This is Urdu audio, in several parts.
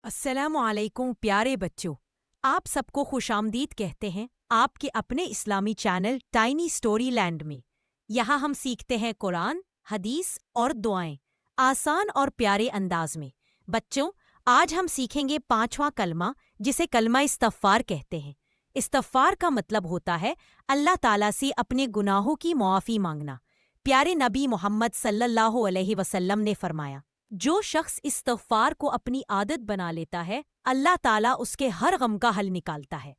السلام علیکم پیارے بچوں، آپ سب کو خوش آمدید کہتے ہیں آپ کے اپنے اسلامی چینل ٹائنی اسٹوری لینڈ میں۔ یہاں ہم سیکھتے ہیں قرآن، حدیث اور دعائیں آسان اور پیارے انداز میں۔ بچوں، آج ہم سیکھیں گے 5واں کلمہ جسے کلمہ استغفار کہتے ہیں۔ استغفار کا مطلب ہوتا ہے اللہ تعالیٰ سے اپنے گناہوں کی معافی مانگنا۔ پیارے نبی محمد صلی اللہ علیہ وسلم نے فرمایا، جو شخص استغفار کو اپنی عادت بنا لیتا ہے اللہ تعالیٰ اس کے ہر غم کا حل نکالتا ہے۔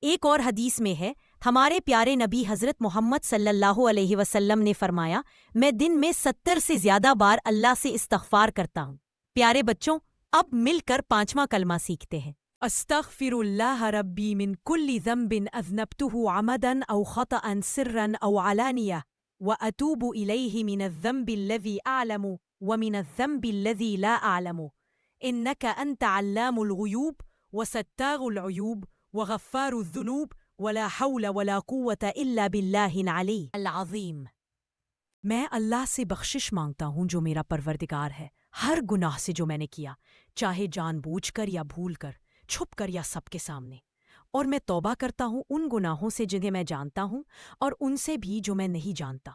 ایک اور حدیث میں ہے، ہمارے پیارے نبی حضرت محمد صلی اللہ علیہ وسلم نے فرمایا، میں دن میں 70 سے زیادہ بار اللہ سے استغفار کرتا ہوں۔ پیارے بچوں، اب مل کر 5واں کلمہ سیکھتے ہیں۔ استغفر اللہ ربی من کل ذنب اذنبته عمدا او خطأ سرا او علانیہ واتوب الیہ من الذنب الذی اعلم ومن الذنب الذی لا اعلم انک انت علام الغیوب وستار العیوب وغفار الذنوب ولا حول ولا قوة الا باللہ العلی العظیم۔ میں اللہ سے بخشش مانگتا ہوں جو میرا پروردگار ہے، ہر گناہ سے جو میں نے کیا، چاہے جان بوجھ کر یا بھول کر، چھپ کر یا سب کے سامنے، اور میں توبہ کرتا ہوں ان گناہوں سے جنہیں میں جانتا ہوں اور ان سے بھی جو میں نہیں جانتا۔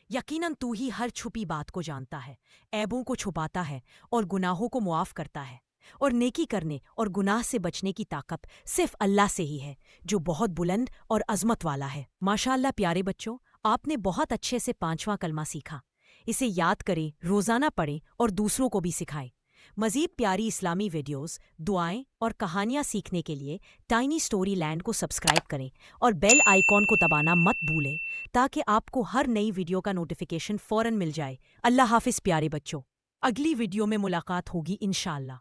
یقیناً تو ہی ہر چھپی بات کو جانتا ہے، عیبوں کو چھپاتا ہے اور گناہوں کو معاف کرتا ہے، اور نیکی کرنے اور گناہ سے بچنے کی طاقت صرف اللہ سے ہی ہے جو بہت بلند اور عظمت والا ہے۔ ماشاءاللہ پیارے بچوں، آپ نے بہت اچھے سے 5واں کلمہ سیکھا۔ اسے یاد کریں، روزانہ پڑھیں اور دوسروں کو بھی سکھائیں۔ مزید پیاری اسلامی ویڈیوز، دعائیں اور کہانیاں سیکھنے کے لیے ٹائنی اسٹوری لینڈ کو سبسکرائب کریں اور بیل آئیکن کو دبانا مت بھولیں تاکہ آپ کو ہر نئی ویڈیو کا نوٹیفیکیشن فوراً مل جائے۔ اللہ حافظ پیارے بچوں، اگلی ویڈیو میں ملاقات ہوگی انشاءاللہ۔